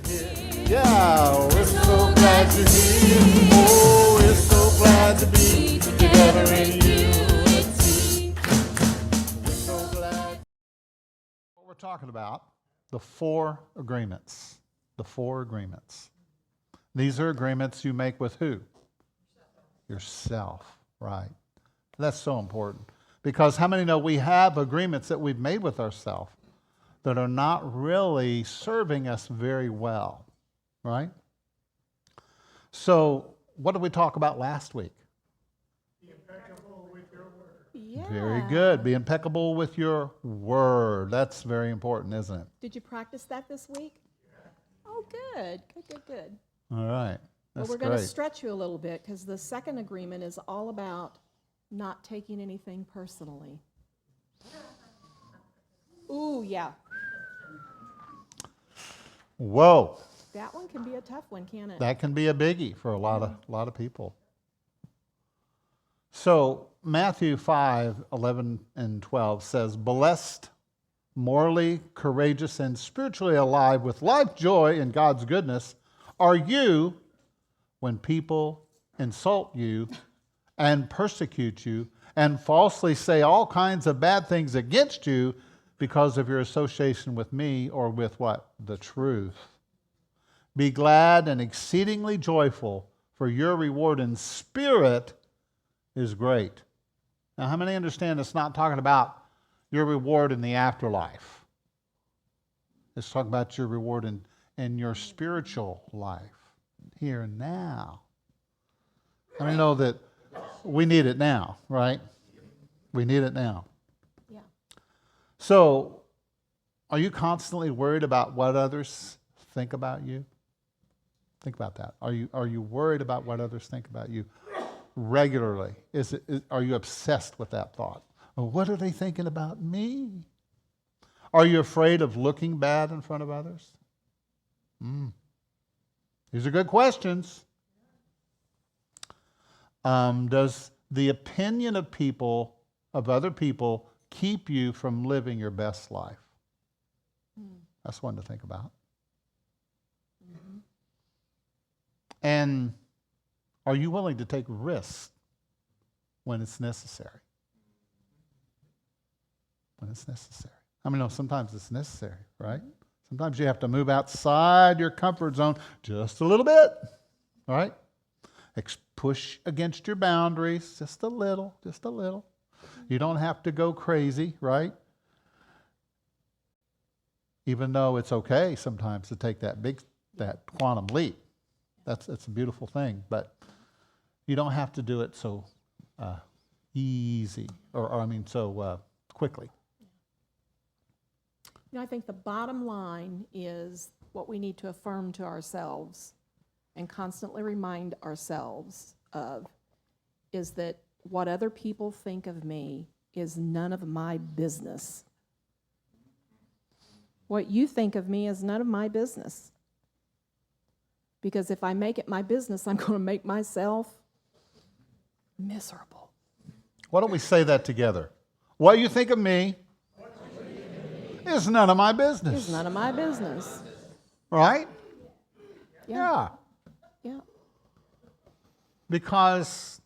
Yeah, we're so glad you're here. Oh, we're so glad to be together in unity. We're so glad. What we're talking about, the 4 agreements. The 4 agreements. These are agreements you make with who? Yourself, right. That's so important. Because how many know we have agreements that we've made with ourselves that are not really serving us very well, right? So, what did we talk about last week? Be impeccable with your word. Yeah. Very good. Be impeccable with your word. That's very important, isn't it? Did you practice that this week? Yeah. Oh, good. Good. All right. That's Well, we're going to great. stretch you a little bit because the second agreement is all about not taking anything personally. Ooh, yeah. Whoa. That one can be a tough one, can't it? That can be a biggie for a lot of people. So Matthew 5:11 and 12 says, "Blessed, morally courageous, and spiritually alive with life joy in God's goodness are you when people insult you and persecute you and falsely say all kinds of bad things against you because of your association with me or with what? The truth. Be glad and exceedingly joyful, for your reward in spirit is great." Now, how many understand it's not talking about your reward in the afterlife? It's talking about your reward in your spiritual life, here and now. I mean, know that we need it now, right? We need it now. Yeah. So, are you constantly worried about what others think about you? Think about that. Are you worried about what others think about you regularly? Are you obsessed with that thought? Well, what are they thinking about me? Are you afraid of looking bad in front of others? These are good questions. Does the opinion of other people, keep you from living your best life? That's one to think about. Mm-hmm. And are you willing to take risks when it's necessary? When it's necessary. I mean, no, sometimes it's necessary, right? Sometimes you have to move outside your comfort zone just a little bit, right? Push against your boundaries just a little. You don't have to go crazy, right? Even though it's okay sometimes to take that quantum leap. It's a beautiful thing, but you don't have to do it so easy, so quickly. I think the bottom line is what we need to affirm to ourselves and constantly remind ourselves of is that what other people think of me is none of my business. What you think of me is none of my business. Because if I make it my business, I'm going to make myself miserable. Why don't we say that together? What you think of me is none of my business. It's none of my business. Right? Yeah. Because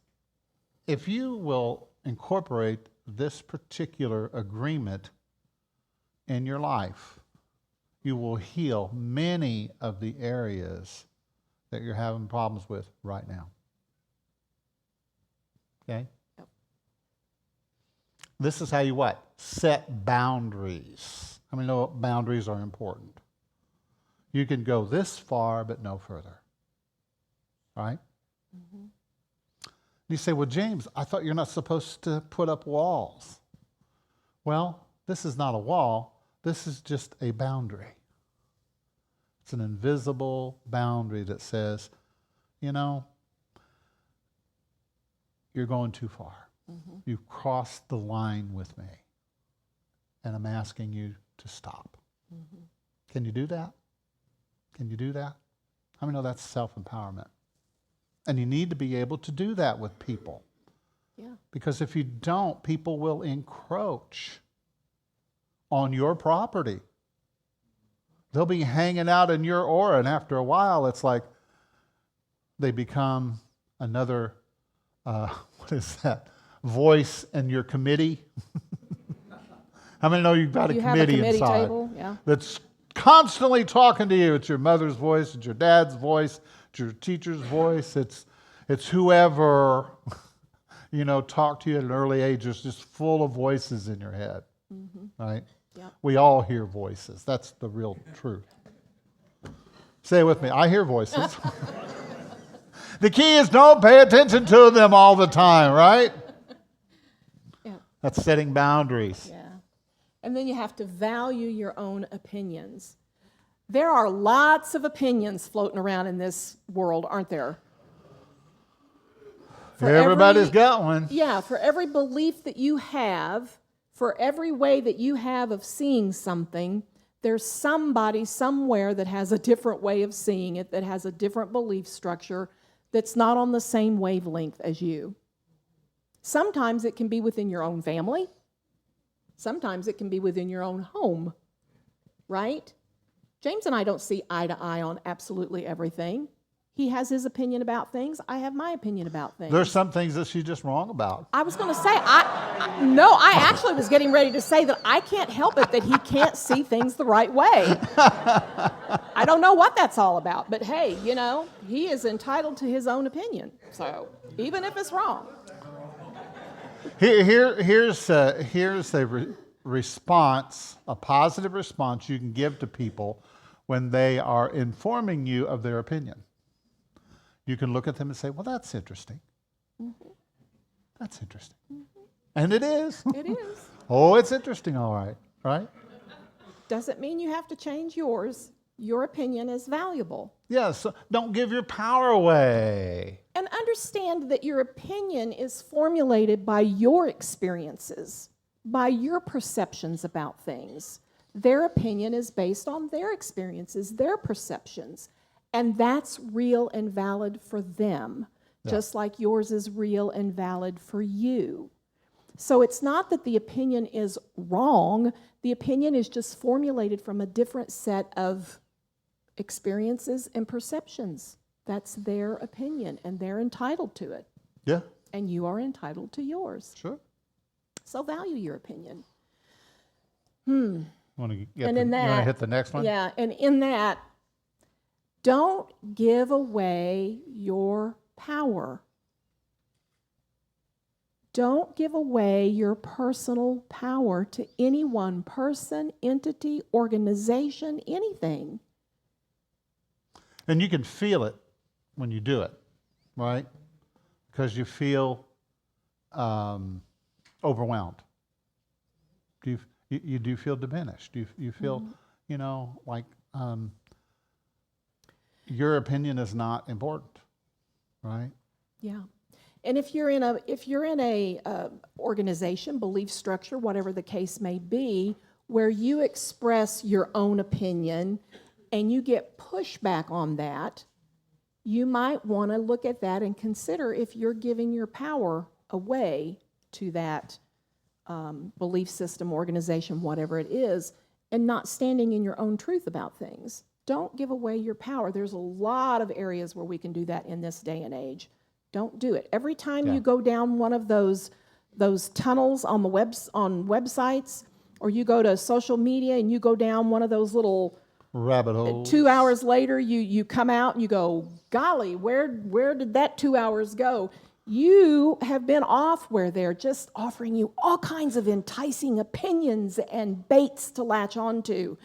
if you will incorporate this particular agreement in your life, you will heal many of the areas that you're having problems with right now. Okay? Yep. This is how you what? Set boundaries. I mean, no, boundaries are important. You can go this far, but no further. Right? Mm-hmm. You say, well, James, I thought you're not supposed to put up walls. Well, this is not a wall. This is just a boundary. It's an invisible boundary that says, you're going too far. Mm-hmm. You've crossed the line with me. And I'm asking you to stop. Mm-hmm. Can you do that? Can you do that? How many know that's self-empowerment? And you need to be able to do that with people. Yeah. Because if you don't, people will encroach on your property. They'll be hanging out in your aura, and after a while, it's like they become another, what is that, voice in your committee. How many know you've got a You have a committee committee inside table, yeah. that's constantly talking to you? It's your mother's voice, it's your dad's voice, it's your teacher's voice, it's whoever, talked to you at an early age. There's just full of voices in your head, right? Yep. We all hear voices. That's the real truth. Say it with me. I hear voices. The key is don't pay attention to them all the time, right? Yeah. That's setting boundaries. Yeah. And then you have to value your own opinions. There are lots of opinions floating around in this world, aren't there? Everybody's got one. Yeah, for every belief that you have, for every way that you have of seeing something, there's somebody somewhere that has a different way of seeing it, that has a different belief structure, that's not on the same wavelength as you. Sometimes it can be within your own family. Sometimes it can be within your own home, right? James and I don't see eye to eye on absolutely everything. He has his opinion about things. I have my opinion about things. There's some things that she's just wrong about. I was going to say, I actually was getting ready to say that I can't help it that he can't see things the right way. I don't know what that's all about, but hey, he is entitled to his own opinion. So even if it's wrong. Here's a response, a positive response you can give to people when they are informing you of their opinion. You can look at them and say, well, that's interesting. Mm-hmm. That's interesting. Mm-hmm. And it is. It is. Oh, it's interesting, all right, right? Doesn't mean you have to change yours. Your opinion is valuable. Yes, so don't give your power away. And understand that your opinion is formulated by your experiences, by your perceptions about things. Their opinion is based on their experiences, their perceptions. And that's real and valid for them, just like yours is real and valid for you. So it's not that the opinion is wrong. The opinion is just formulated from a different set of experiences and perceptions. That's their opinion, and they're entitled to it. Yeah. And you are entitled to yours. Sure. So value your opinion. Want to hit the next one? Yeah, and in that, don't give away your power. Don't give away your personal power to any one person, entity, organization, anything. And you can feel it when you do it, right? Because you feel overwhelmed. You do feel diminished. You feel, like your opinion is not important, right? Yeah. And if you're in a organization, belief structure, whatever the case may be, where you express your own opinion and you get pushback on that, you might want to look at that and consider if you're giving your power away to that belief system, organization, whatever it is, and not standing in your own truth about things. Don't give away your power. There's a lot of areas where we can do that in this day and age. Don't do it. Every time you go down one of those tunnels on websites, or you go to social media and you go down one of those little rabbit holes. 2 hours later, you come out and you go, golly, where did that 2 hours go? You have been off where they're just offering you all kinds of enticing opinions and baits to latch onto.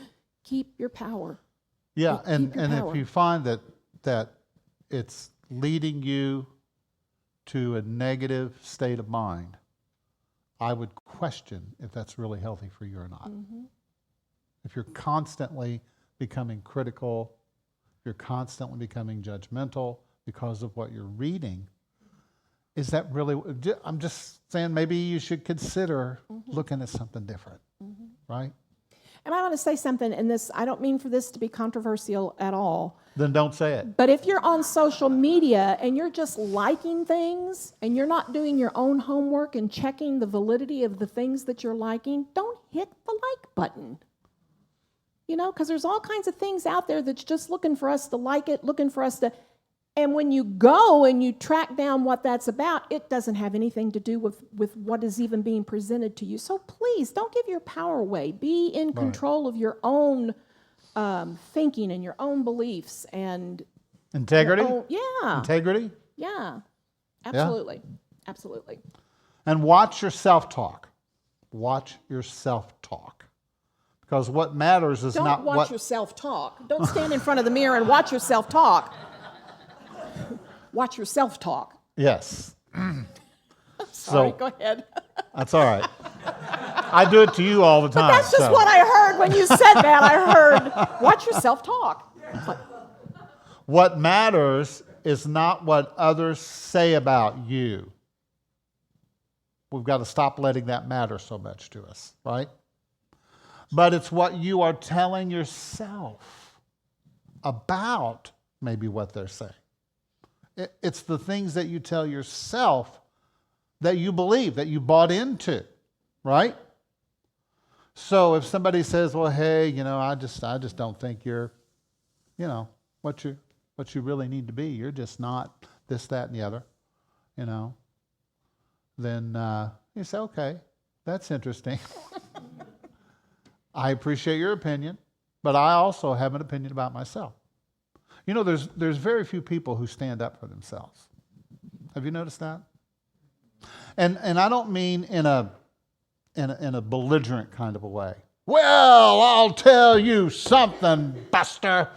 Keep your power. Yeah, and power. if you find that it's leading you to a negative state of mind, I would question if that's really healthy for you or not. Mm-hmm. If you're constantly becoming critical, if you're constantly becoming judgmental because of what you're reading, is that really, I'm just saying maybe you should consider looking at something different, right? And I want to say something, and this, I don't mean for this to be controversial at all. Then don't say it. But if you're on social media and you're just liking things and you're not doing your own homework and checking the validity of the things that you're liking, don't hit the like button. You know, because there's all kinds of things out there that's just looking for us to like it, looking for us to. And when you go and you track down what that's about, it doesn't have anything to do with what is even being presented to you. So please don't give your power away. Be in control of your own thinking and your own beliefs and Integrity? Yeah. Integrity? Yeah. Absolutely. Absolutely. And watch your self-talk. Watch your self-talk. Because what matters is not Don't watch what... yourself talk. Don't stand in front of the mirror and watch yourself talk. Watch yourself talk. Yes. Sorry, go ahead. That's all right. I do it to you all the time. But that's just what I heard when you said that. I heard, watch yourself talk. What matters is not what others say about you. We've got to stop letting that matter so much to us, right? But it's what you are telling yourself about maybe what they're saying. It's the things that you tell yourself that you believe, that you bought into, right? So if somebody says, well, hey, I just don't think you're, what you really need to be. You're just not this, that, and the other, Then you say, okay, that's interesting. I appreciate your opinion, but I also have an opinion about myself. There's very few people who stand up for themselves. Have you noticed that? And I don't mean in a belligerent kind of a way. Well, I'll tell you something, Buster.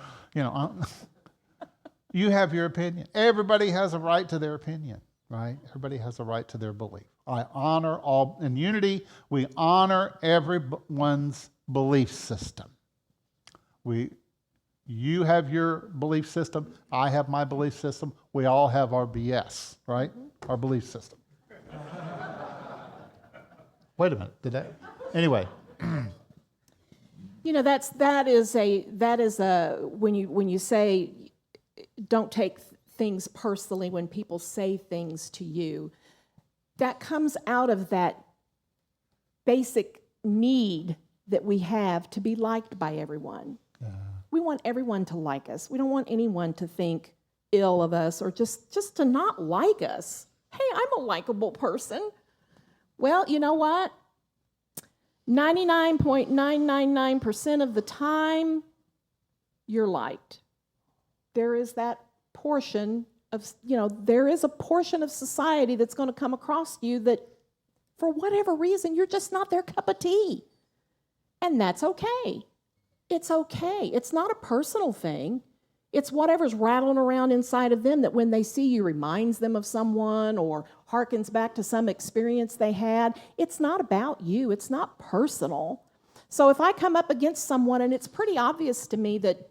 You have your opinion. Everybody has a right to their opinion, right? Everybody has a right to their belief. I honor all, in unity, we honor everyone's belief system. You have your belief system, I have my belief system, we all have our BS, right? Our belief system. Wait a minute, anyway. That is when you say don't take things personally when people say things to you, that comes out of that basic need that we have to be liked by everyone. We want everyone to like us. We don't want anyone to think ill of us or just to not like us. Hey, I'm a likable person. Well, you know what? 99.999% of the time, you're liked. There is that portion of, there is a portion of society that's going to come across you that, for whatever reason, you're just not their cup of tea. And that's okay. It's okay. It's not a personal thing. It's whatever's rattling around inside of them that when they see you reminds them of someone or harkens back to some experience they had. It's not about you. It's not personal. So if I come up against someone and it's pretty obvious to me that,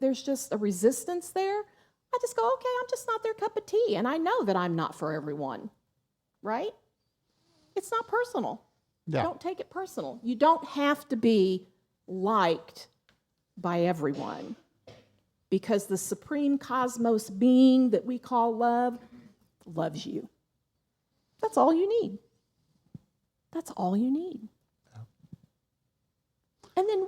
there's just a resistance there, I just go, okay, I'm just not their cup of tea. And I know that I'm not for everyone, right? It's not personal. Yeah. Don't take it personal. You don't have to be liked by everyone, because the supreme cosmos being that we call love loves you. That's all you need. That's all you need. Yeah. And then,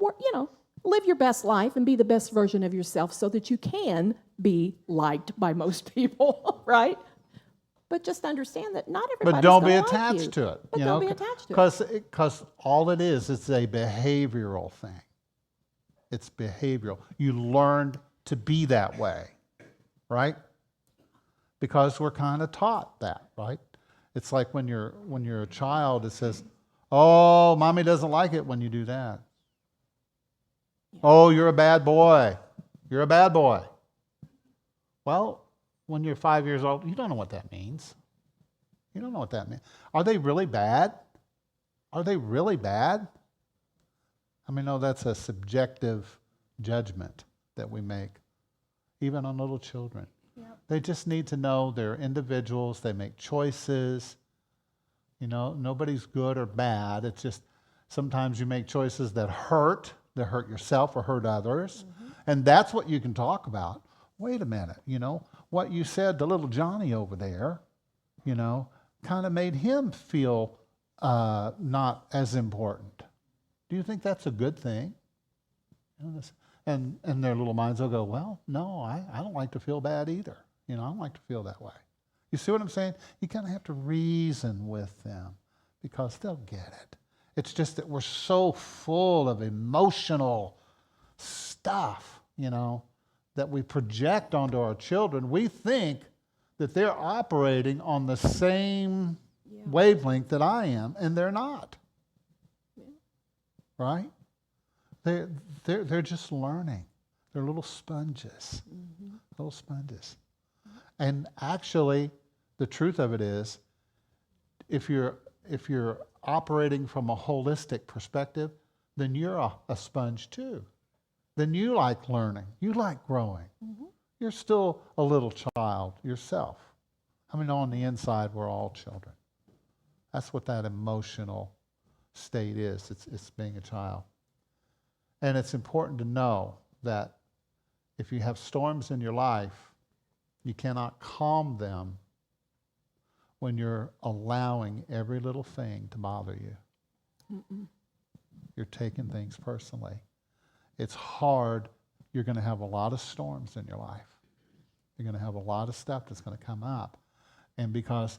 live your best life and be the best version of yourself so that you can be liked by most people, right? But just understand that not everybody's But don't be like attached you. to it. But don't be attached to it. Because all it is, it's a behavioral thing. It's behavioral. You learned to be that way, right? Because we're kind of taught that, right? It's like when you're a child, it says, oh, mommy doesn't like it when you do that. Yeah. Oh, you're a bad boy. You're a bad boy. Well, when you're 5 years old, you don't know what that means. You don't know what that means. Are they really bad? Are they really bad? I mean, no, that's a subjective judgment that we make, even on little children. Yep. They just need to know they're individuals, they make choices. Nobody's good or bad. It's just sometimes you make choices that hurt yourself or hurt others. Mm-hmm. And that's what you can talk about. Wait a minute, what you said to little Johnny over there, kind of made him feel not as important. Do you think that's a good thing? And their little minds will go, well, no, I don't like to feel bad either. I don't like to feel that way. You see what I'm saying? You kind of have to reason with them because they'll get it. It's just that we're so full of emotional stuff, that we project onto our children. We think that they're operating on the same wavelength that I am, and they're not. Yeah. Right? They're just learning. They're little sponges. Mm-hmm. Little sponges. And actually, the truth of it is, if you're operating from a holistic perspective, then you're a sponge too. Then you like learning. You like growing. Mm-hmm. You're still a little child yourself. On the inside, we're all children. That's what that emotional state is. It's being a child. And it's important to know that if you have storms in your life, you cannot calm them when you're allowing every little thing to bother you. Mm-mm. You're taking things personally. It's hard. You're going to have a lot of storms in your life. You're going to have a lot of stuff that's going to come up. And because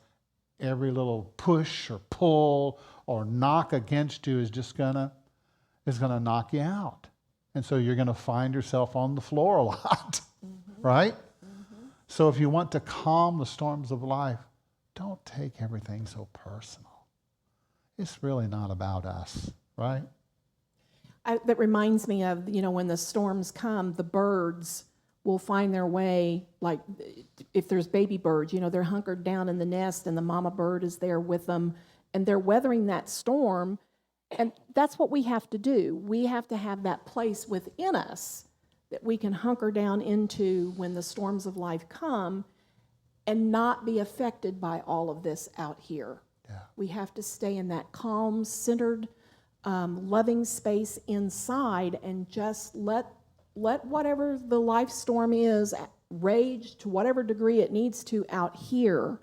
every little push or pull or knock against you is going to knock you out. And so you're going to find yourself on the floor a lot, mm-hmm. right? Mm-hmm. So if you want to calm the storms of life, don't take everything so personal. It's really not about us, right? That reminds me of, when the storms come, the birds will find their way, like if there's baby birds, they're hunkered down in the nest and the mama bird is there with them and they're weathering that storm. And that's what we have to do. We have to have that place within us that we can hunker down into when the storms of life come and not be affected by all of this out here. Yeah. We have to stay in that calm, centered, loving space inside and just let whatever the life storm is rage to whatever degree it needs to out here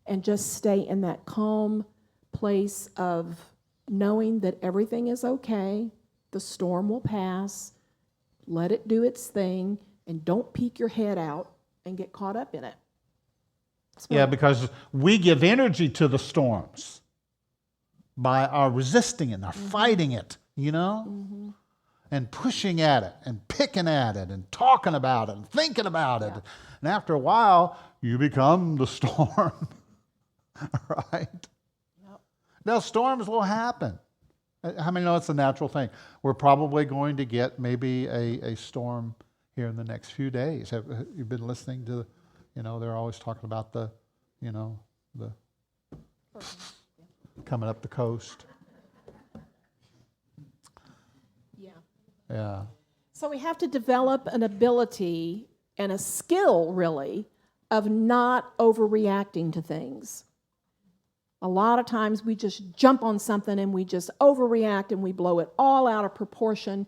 and just stay in that calm place of knowing that everything is okay, the storm will pass, let it do its thing, and don't peek your head out and get caught up in it. Yeah, because we give energy to the storms by our resisting it, our mm-hmm. fighting it, mm-hmm. and pushing at it, and picking at it, and talking about it, and thinking about it. And after a while, you become the storm, right? Yep. Now, storms will happen. How many know it's a natural thing? We're probably going to get maybe a storm here in the next few days. Have you been listening to, they're always talking about the coming up the coast. Yeah. So we have to develop an ability and a skill, really, of not overreacting to things. A lot of times we just jump on something and we just overreact and we blow it all out of proportion.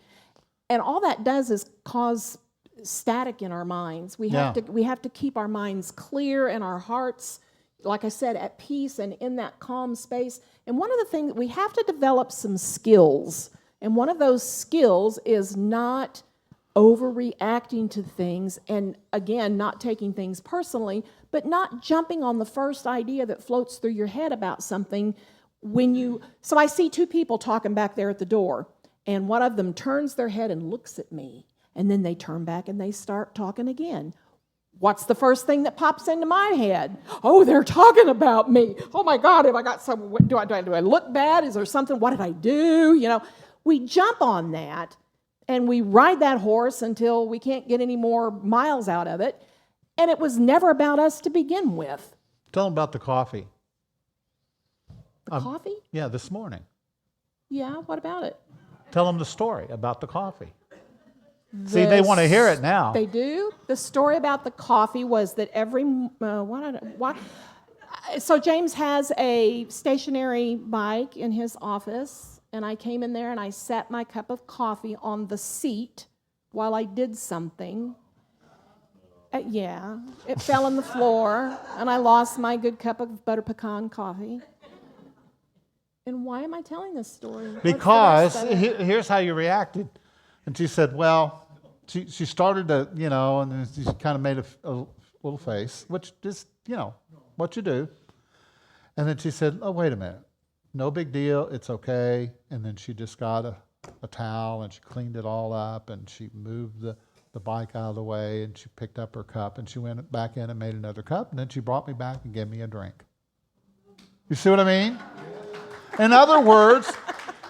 And all that does is cause static in our minds. We have to keep our minds clear and our hearts, like I said, at peace and in that calm space. And one of the things, we have to develop some skills. And one of those skills is not overreacting to things and, again, not taking things personally, but not jumping on the first idea that floats through your head about something so I see two people talking back there at the door, and one of them turns their head and looks at me, and then they turn back and they start talking again. What's the first thing that pops into my head? Oh, they're talking about me. Oh my God, have I got some, do I look bad? Is there something, what did I do? We jump on that and we ride that horse until we can't get any more miles out of it. And it was never about us to begin with. Tell them about the coffee. The coffee? Yeah, this morning. Yeah, what about it? Tell them the story about the coffee. See, they want to hear it now. They do. The story about the coffee was that so James has a stationary bike in his office, and I came in there and I sat my cup of coffee on the seat while I did something. It fell on the floor, and I lost my good cup of butter pecan coffee. And why am I telling this story? Because here's how you reacted. And she said, well, she started to, and then she kind of made a little face, which is, what you do. And then she said, oh, wait a minute. No big deal. It's okay. And then she just got a towel and she cleaned it all up and she moved the bike out of the way and she picked up her cup and she went back in and made another cup and then she brought me back and gave me a drink. You see what I mean? In other words,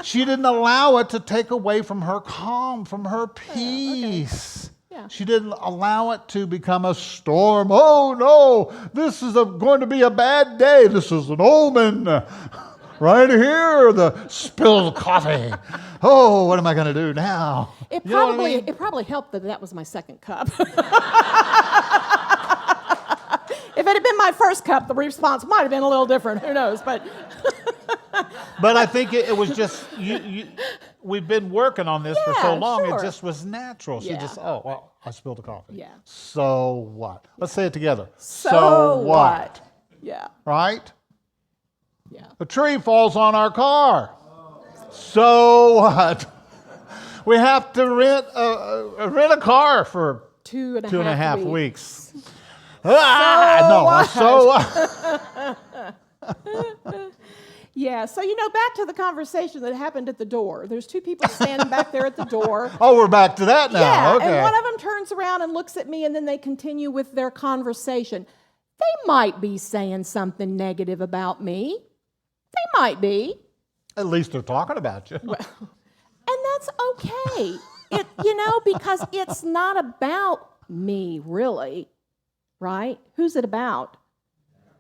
she didn't allow it to take away from her calm, from her peace. Okay. Yeah. She didn't allow it to become a storm. Oh, no, this is going to be a bad day. This is an omen. Right here, the spilled coffee. Oh, what am I going to do now? It You know what I mean? probably helped that was my second cup. If it had been my first cup, the response might have been a little different. Who knows? But I think it was just, we've been working on this for so Yeah, long, sure. it just was natural. She Yeah. just, oh, well, I spilled the coffee. Yeah. So what? Let's say it together. so what? Yeah. Right? Yeah. A tree falls on our car. So what? We have to rent a car for 2.5 weeks. So Yeah, so back to the conversation that happened at the door. There's two people standing back there at the door. Oh, we're back to that now. Yeah, Okay. and one of them turns around and looks at me, and then they continue with their conversation. They might be saying something negative about me. They might be. At least they're talking about you. Well, and that's okay. Because it's not about me, really, right? Who's it about?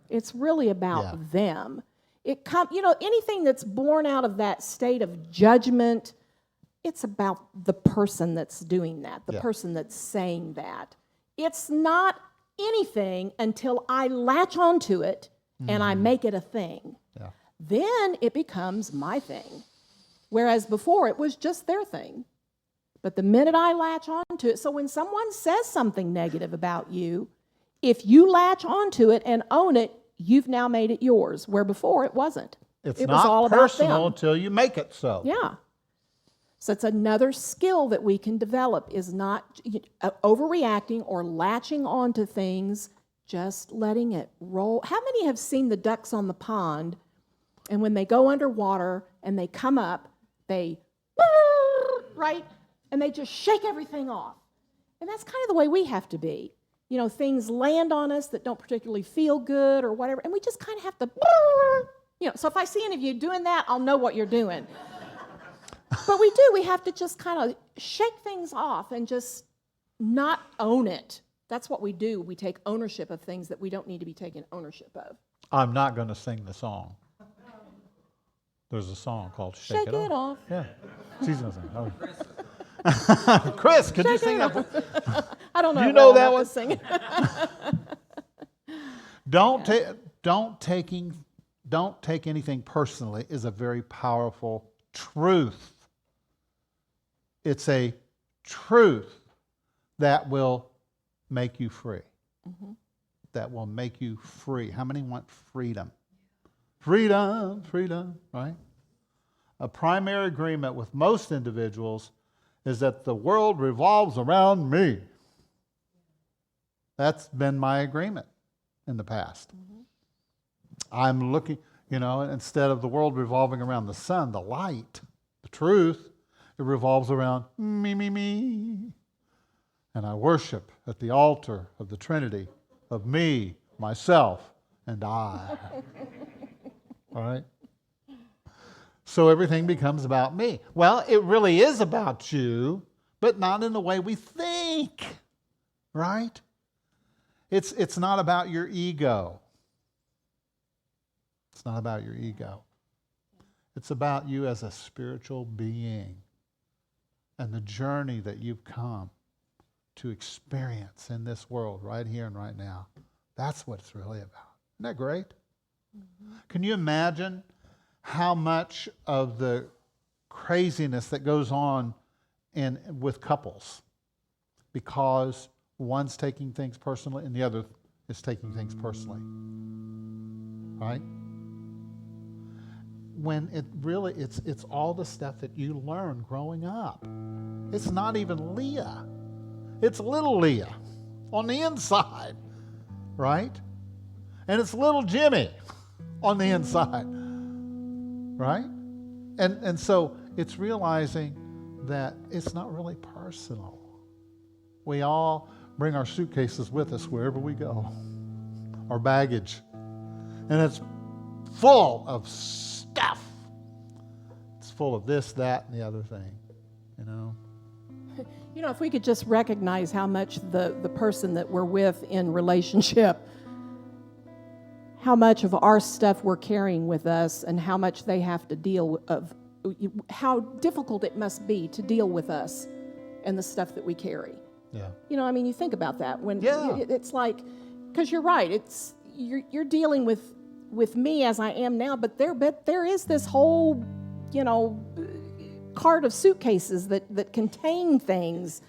It's really about them. Anything that's born out of that state of judgment, it's about the person that's doing that, the person that's saying that. It's not anything until I latch onto it and I make it a thing. Yeah. Then it becomes my thing. Whereas before it was just their thing. But the minute I latch onto it, so when someone says something negative about you, if you latch onto it and own it, you've now made it yours, where before it wasn't. It's It not was all about personal them. until you make it so. Yeah. So it's another skill that we can develop is not overreacting or latching onto things, just letting it roll. How many have seen the ducks on the pond, and when they go underwater and they come up, they, right? And they just shake everything off. And that's kind of the way we have to be. Things land on us that don't particularly feel good or whatever, and we just kind of have to, so if I see any of you doing that, I'll know what you're doing. But we have to just kind of shake things off and just not own it. That's what we do. We take ownership of things that we don't need to be taking ownership of. I'm not going to sing the song. There's a song called Shake It Off. Yeah, she's going to sing it. Oh. Chris, could you sing that? I don't know. You know that one? one? Sing it. Don't take anything personally is a very powerful truth. It's a truth that will make you free. Mm-hmm. That will make you free. How many want freedom? Freedom, freedom, right? A primary agreement with most individuals is that the world revolves around me. That's been my agreement in the past. Mm-hmm. I'm looking, instead of the world revolving around the sun, the light, the truth, it revolves around me, me, me. And I worship at the altar of the Trinity of me, myself, and I. All right? So everything becomes about me. Well, it really is about you, but not in the way we think, right? It's not about your ego. It's not about your ego. It's about you as a spiritual being and the journey that you've come to experience in this world right here and right now. That's what it's really about. Isn't that great? Mm-hmm. Can you imagine how much of the craziness that goes on with couples because one's taking things personally and the other is taking things personally, right? when it really, it's all the stuff that you learn growing up. It's not even Leah. It's little Leah on the inside, right? And it's little Jimmy on the inside, right? And so it's realizing that it's not really personal. We all bring our suitcases with us wherever we go, our baggage. And it's full of stuff. It's full of this, that, and the other thing, you know? You know, if we could just recognize how much the person that we're with in relationship, how much of our stuff we're carrying with us and how much they have to deal of, how difficult it must be to deal with us and the stuff that we carry. Yeah. You know, I mean, you think about that when Yeah. it's like, because you're right, it's you're dealing with me as I am now, but there is this whole, you know, cart of suitcases that contain things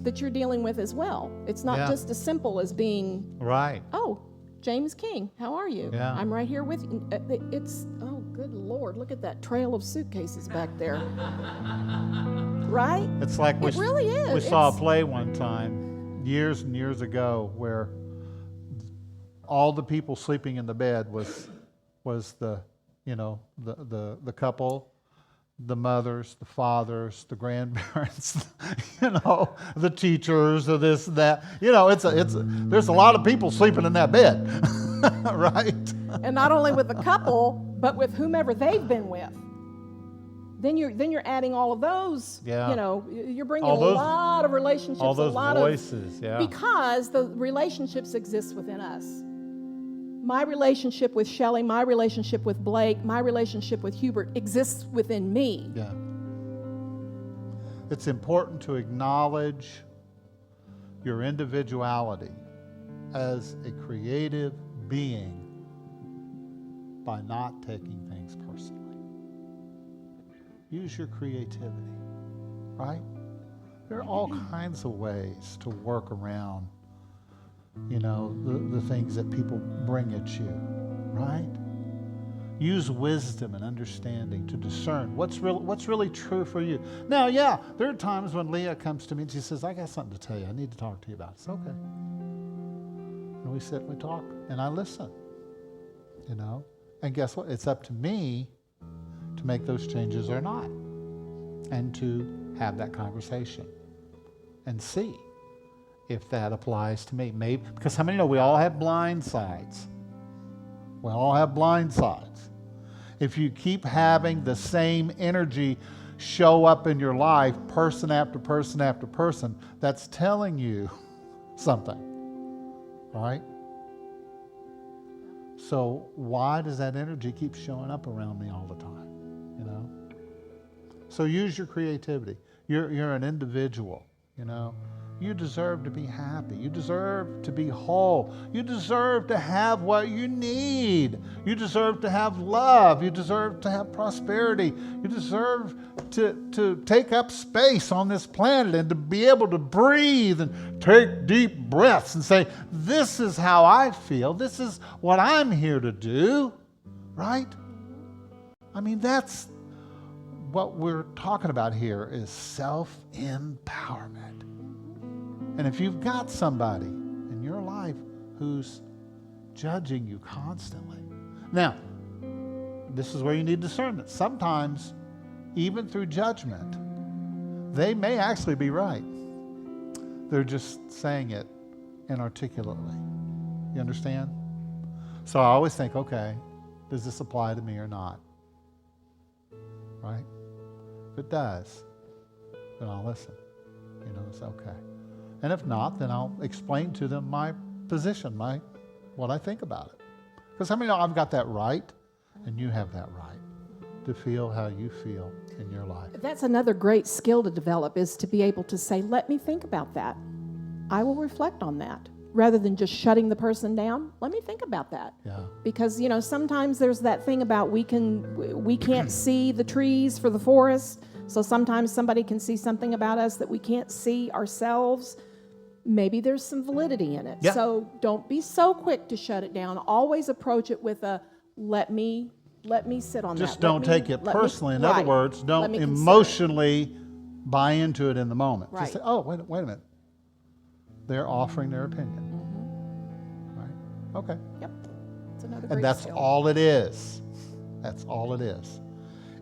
that you're dealing with as well. It's not Yeah. just as simple as being, Right. oh, James King, how are you? Yeah. I'm right here with you. It's, oh, good Lord, look at that trail of suitcases back there. Right? It's like It really is. we saw a It's- play one time, years and years ago, where all the people sleeping in the bed was the, you know, the couple, the mothers, the fathers, the grandparents, you know, the teachers, the this, that. You know, there's a lot of people sleeping in that bed, right? And not only with the couple, but with whomever they've been with. Then you're adding all of those. Yeah. You know, you're bringing All those- a lot of relationships, All those a lot voices, yeah. because the relationships exist within us. My relationship with Shelley, my relationship with Blake, my relationship with Hubert exists within me. Yeah. It's important to acknowledge your individuality as a creative being by not taking things personally. Use your creativity, right? There are all kinds of ways to work around, you know, the things that people bring at you, right? Use wisdom and understanding to discern what's really true for you. Now, yeah, there are times when Leah comes to me and she says, I got something to tell you. I need to talk to you about it. It's okay. And we sit and we talk, and I listen, you know? And guess what? It's up to me to make those changes or not, and to have that conversation and see if that applies to me. Maybe, because how many know we all have blind sides? We all have blind sides. If you keep having the same energy show up in your life, person after person after person, that's telling you something, right? So why does that energy keep showing up around me all the time, you know? So use your creativity. You're an individual, you know? You deserve to be happy. You deserve to be whole. You deserve to have what you need. You deserve to have love. You deserve to have prosperity. You deserve to take up space on this planet and to be able to breathe and take deep breaths and say, this is how I feel. This is what I'm here to do, right? I mean, that's what we're talking about here is self-empowerment. And if you've got somebody in your life who's judging you constantly. Now, this is where you need discernment. Sometimes, even through judgment, they may actually be right. They're just saying it inarticulately. You understand? So I always think, okay, does this apply to me or not? Right? If it does, then I'll listen. You know, it's okay. And if not, then I'll explain to them my position, what I think about it. Because how many know I've got that right, and you have that right to feel how you feel in your life. That's another great skill to develop, is to be able to say, let me think about that. I will reflect on that. Rather than just shutting the person down, let me think about that. Yeah. Because, you know, sometimes there's that thing about we can't see the trees for the forest. So sometimes somebody can see something about us that we can't see ourselves. Maybe there's some validity in it. Yeah. So don't be so quick to shut it down. Always approach it with a, let me let me sit on that. Just don't take it personally. In other words, Let don't me consider it. emotionally buy into it in the moment. Right. Just say, oh, wait a minute. They're offering their opinion. Right? Okay. Yep. It's another great And that's skill. all it is. That's all it is.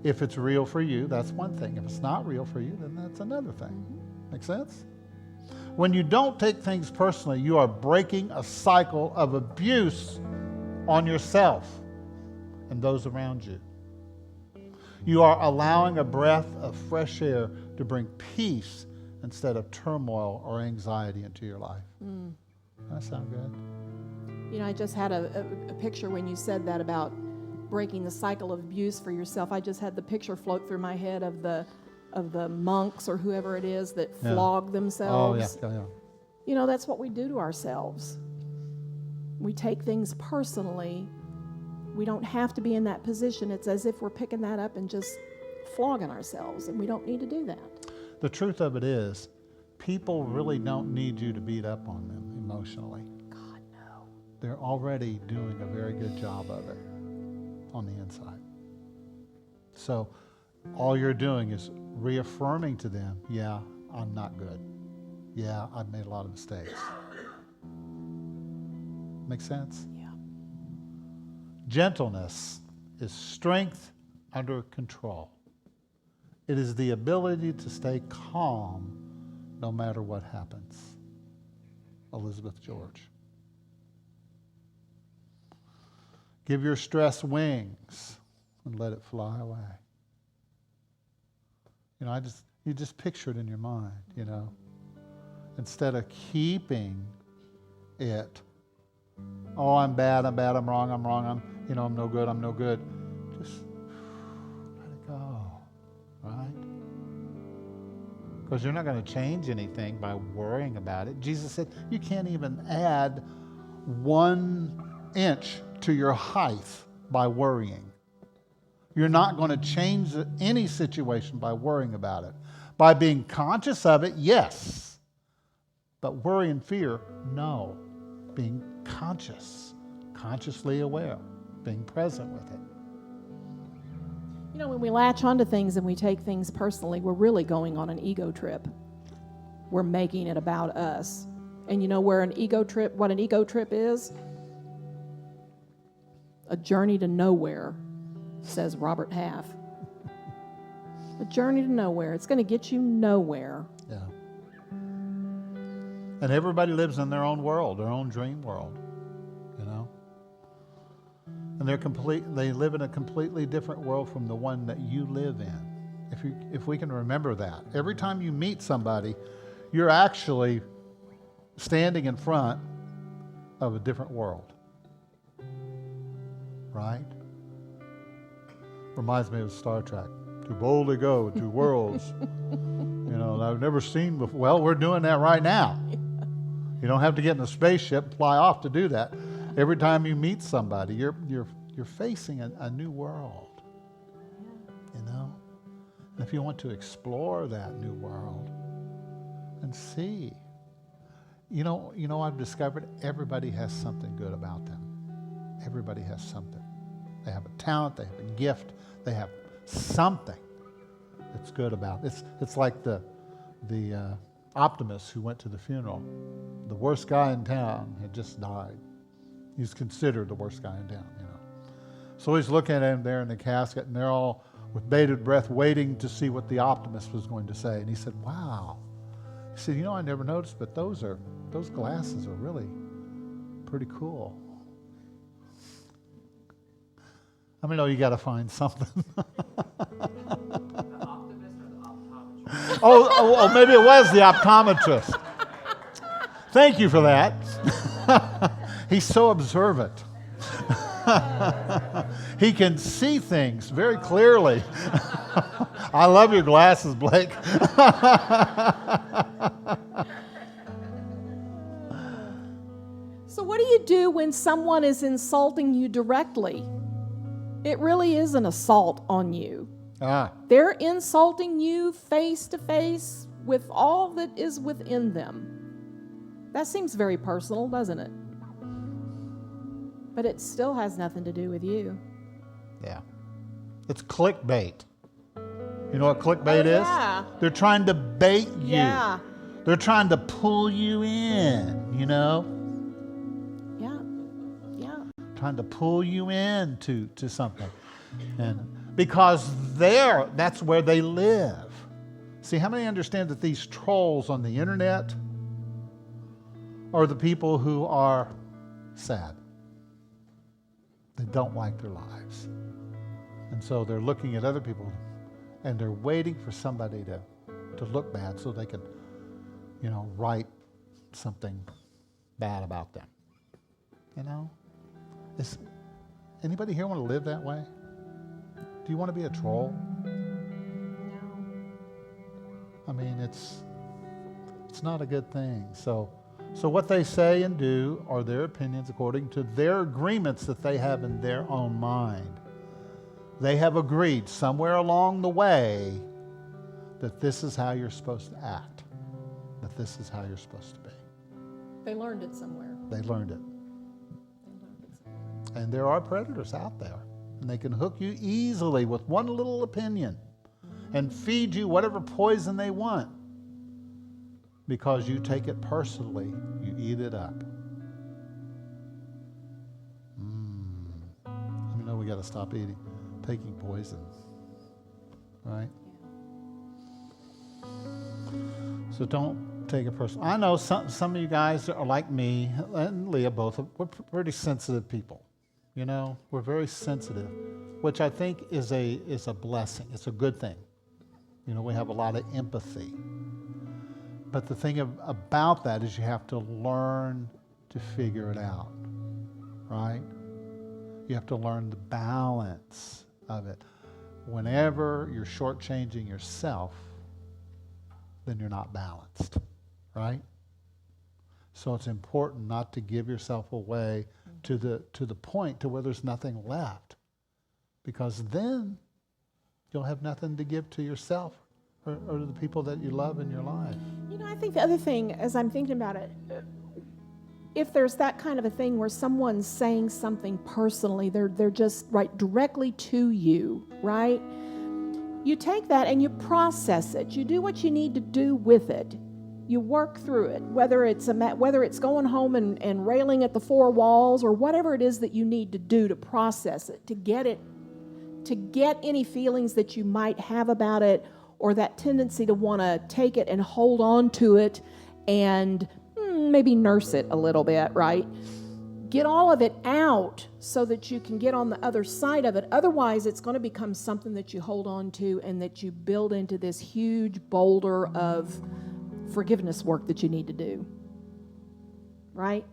If it's real for you, that's one thing. If it's not real for you, then that's another thing. Make sense? When you don't take things personally, you are breaking a cycle of abuse on yourself and those around you. You are allowing a breath of fresh air to bring peace instead of turmoil or anxiety into your life. That sound good? You know, I just had a picture when you said that about breaking the cycle of abuse for yourself. I just had the picture float through my head of the monks or whoever it is that flog themselves. Oh, yeah. You know, that's what we do to ourselves. We take things personally. We don't have to be in that position. It's as if we're picking that up and just flogging ourselves, and we don't need to do that. The truth of it is, people really don't need you to beat up on them emotionally. God, no. They're already doing a very good job of it on the inside. So all you're doing is reaffirming to them, yeah, I'm not good. Yeah, I've made a lot of mistakes. Make sense? Yeah. Gentleness is strength under control. It is the ability to stay calm no matter what happens. Elizabeth George. Give your stress wings and let it fly away. You know, you just picture it in your mind, you know. Instead of keeping it, oh, I'm bad, I'm wrong, I'm no good. Just let it go, right? Because you're not going to change anything by worrying about it. Jesus said you can't even add 1 inch to your height by worrying. You're not going to change any situation by worrying about it. By being conscious of it, yes. But worry and fear, no. Being consciously aware, being present with it. You know, when we latch onto things and we take things personally, we're really going on an ego trip. We're making it about us. And you know what an ego trip is? A journey to nowhere, says Robert Half. A journey to nowhere. It's going to get you nowhere. Yeah. And everybody lives in their own world, their own dream world, you know. And they live in a completely different world from the one that you live in. If we can remember that. Every time you meet somebody, you're actually standing in front of a different world. Right? Reminds me of Star Trek. To boldly go to worlds, you know, that I've never seen before. Well, we're doing that right now. You don't have to get in a spaceship and fly off to do that. Every time you meet somebody, you're facing a new world. You know? And if you want to explore that new world and see, you know, I've discovered everybody has something good about them. Everybody has something. They have a talent, they have a gift, they have something that's good about it. It's like the optimist who went to the funeral. The worst guy in town had just died. He's considered the worst guy in town, you know. So he's looking at him there in the casket, and they're all with bated breath waiting to see what the optimist was going to say. And he said, wow. He said, you know, I never noticed, but those glasses are really pretty cool. I mean, you got to find something. The optimist or the optometrist? Oh, maybe it was the optometrist. Thank you for that. He's so observant. He can see things very clearly. I love your glasses, Blake. So what do you do when someone is insulting you directly? It really is an assault on you. They're insulting you face to face with all that is within them. That seems very personal, doesn't it? But it still has nothing to do with you. Yeah. It's clickbait. You know what clickbait is? Yeah. They're trying to bait you. Yeah. They're trying to pull you in, you know? Yeah. Yeah. Trying to pull you into something. And because that's where they live. See, how many understand that these trolls on the internet are the people who are sad? They don't like their lives. And so they're looking at other people and they're waiting for somebody to look bad so they can, write something bad about them. You know? Is anybody here want to live that way? Do you want to be a troll? No. I mean, it's not a good thing. So what they say and do are their opinions according to their agreements that they have in their own mind. They have agreed somewhere along the way that this is how you're supposed to act, that this is how you're supposed to be. They learned it somewhere. They learned it. They learned it somewhere. And there are predators out there, and they can hook you easily with one little opinion and feed you whatever poison they want because you take it personally, you eat it up. I know we got to stop taking poison, right? So don't take it personal. I know some of you guys are like me and Leah both. We're pretty sensitive people. We're very sensitive, which I think is a blessing. It's a good thing. We have a lot of empathy. But the thing about that is you have to learn to figure it out, right? You have to learn the balance of it. Whenever you're shortchanging yourself, then you're not balanced, right? So it's important not to give yourself away to the point to where there's nothing left, because then you'll have nothing to give to yourself or to the people that you love in your life. I think the other thing, as I'm thinking about it, if there's that kind of a thing where someone's saying something personally, they're just right directly to you, right? You take that and you process it. You do what you need to do with it. You work through it, whether it's going home and railing at the four walls or whatever it is that you need to do to process it, to get any feelings that you might have about it, or that tendency to want to take it and hold on to it and maybe nurse it a little bit, right? Get all of it out so that you can get on the other side of it. Otherwise, it's going to become something that you hold on to and that you build into this huge boulder of forgiveness work that you need to do, right?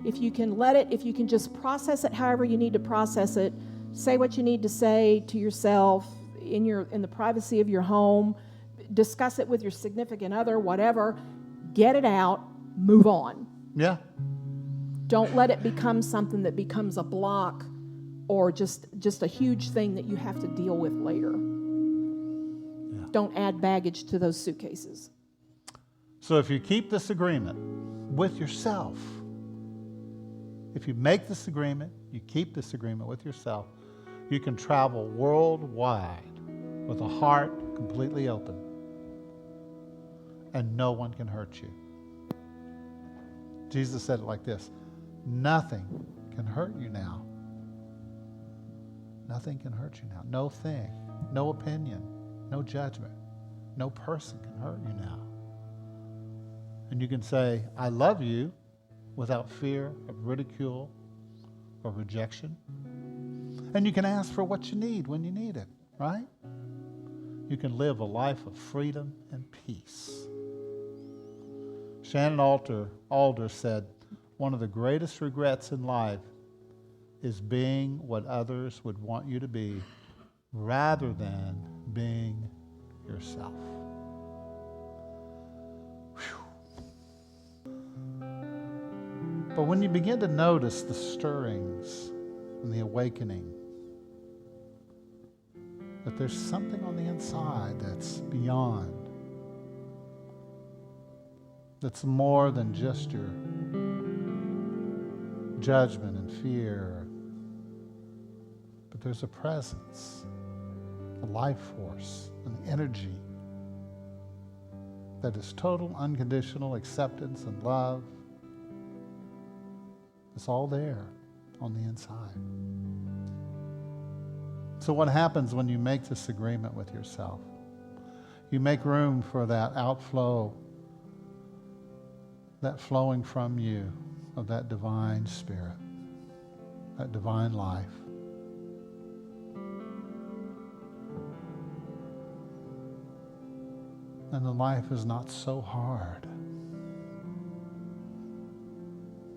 If you can just process it however you need to process it, say what you need to say to yourself in the privacy of your home, discuss it with your significant other, whatever, get it out, move on. Yeah. Don't let it become something that becomes a block or just a huge thing that you have to deal with later. Yeah. Don't add baggage to those suitcases. So if you keep this agreement with yourself, if you make this agreement, you keep this agreement with yourself, you can travel worldwide with a heart completely open, and no one can hurt you. Jesus said it like this: nothing can hurt you now. Nothing can hurt you now. No thing, no opinion, no judgment, no person can hurt you now. And you can say, I love you, without fear of ridicule or rejection. And you can ask for what you need when you need it, right? You can live a life of freedom and peace. Shannon Alder said, one of the greatest regrets in life is being what others would want you to be rather than being yourself. Whew. But when you begin to notice the stirrings and the awakening, that there's something on the inside that's beyond, that's more than just your judgment and fear, but but there's a presence, a life force, an energy that is total unconditional acceptance and love. It's all there on the inside. So what happens when you make this agreement with yourself? You make room for that outflow, that flowing from you of that divine spirit, that divine life. And the life is not so hard,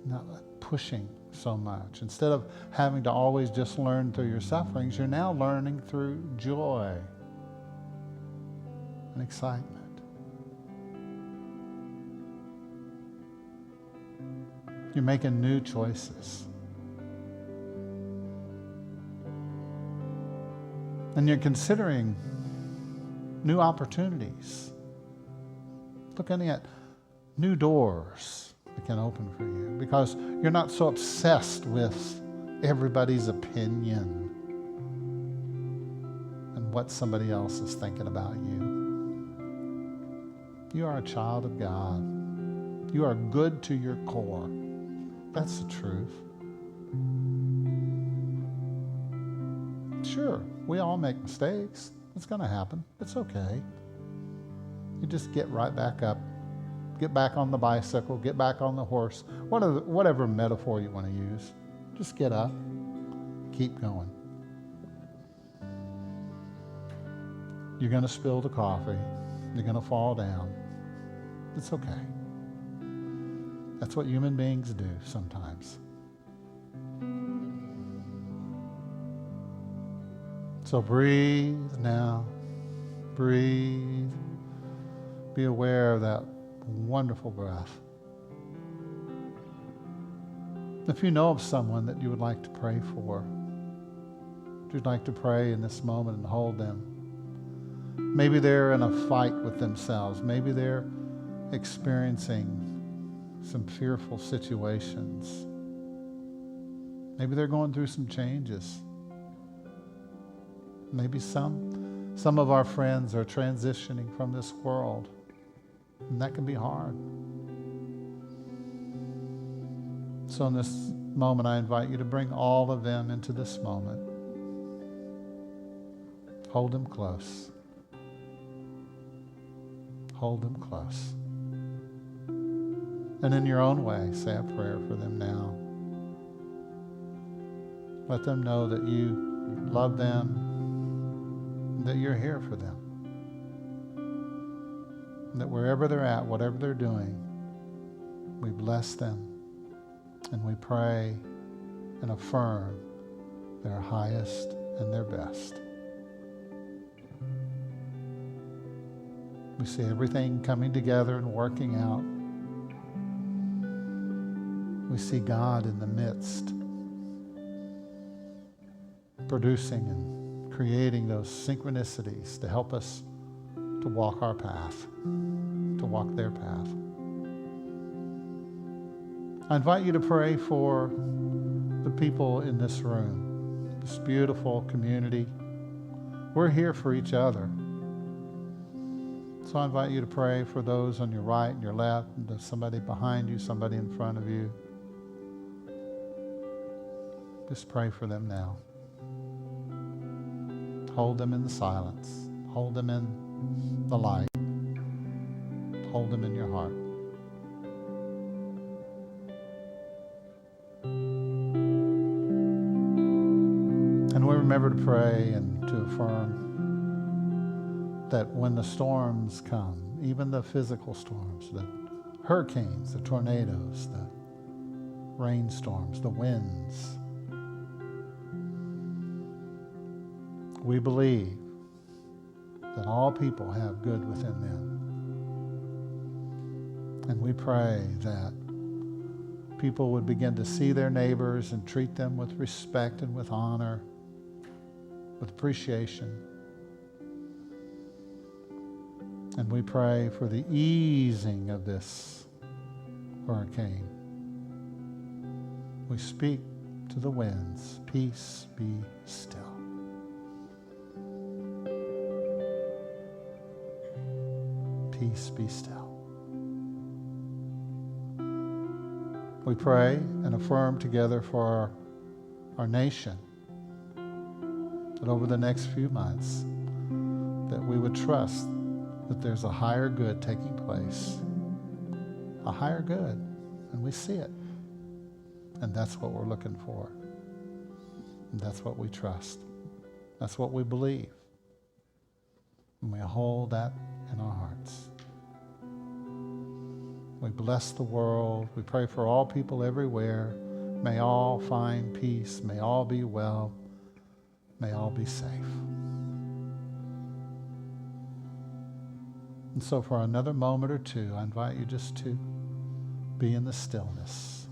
not pushing so much. Instead of having to always just learn through your sufferings, you're now learning through joy and excitement. You're making new choices. And you're considering new opportunities. Looking at new doors that can open for you because you're not so obsessed with everybody's opinion and what somebody else is thinking about you. You are a child of God. You are good to your core. That's the truth. Sure, we all make mistakes. It's going to happen. It's okay. You just get right back up, get back on the bicycle, get back on the horse, whatever metaphor you want to use. Just get up, keep going. You're going to spill the coffee. You're going to fall down. It's okay. That's what human beings do sometimes. So breathe now. Breathe. Be aware of that wonderful breath. If you know of someone that you would like to pray for, if you'd like to pray in this moment and hold them, maybe they're in a fight with themselves. Maybe they're experiencing some fearful situations. Maybe they're going through some changes. Maybe some of our friends are transitioning from this world. And that can be hard. So in this moment, I invite you to bring all of them into this moment. Hold them close. Hold them close. And in your own way, say a prayer for them now. Let them know that you love them, that you're here for them. That wherever they're at, whatever they're doing, we bless them and we pray and affirm their highest and their best. We see everything coming together and working out. We see God in the midst, producing and creating those synchronicities to help us to walk our path, to walk their path. I invite you to pray for the people in this room, this beautiful community. We're here for each other. So I invite you to pray for those on your right and your left, and somebody behind you, somebody in front of you. Just pray for them now. Hold them in the silence. Hold them in the light. Hold them in your heart. And we remember to pray and to affirm that when the storms come, even the physical storms, the hurricanes, the tornadoes, the rainstorms, the winds, we believe that all people have good within them. And we pray that people would begin to see their neighbors and treat them with respect and with honor, with appreciation. And we pray for the easing of this hurricane. We speak to the winds, peace be still. peace be still. We pray and affirm together for our nation that over the next few months that we would trust that there's a higher good taking place, a higher good, and we see it. And that's what we're looking for. And that's what we trust. That's what we believe. And we hold that in our hearts. We bless the world. We pray for all people everywhere. May all find peace. May all be well. May all be safe. And so for another moment or two, I invite you just to be in the stillness.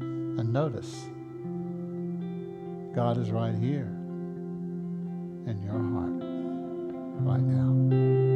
And notice, God is right here in your heart right now.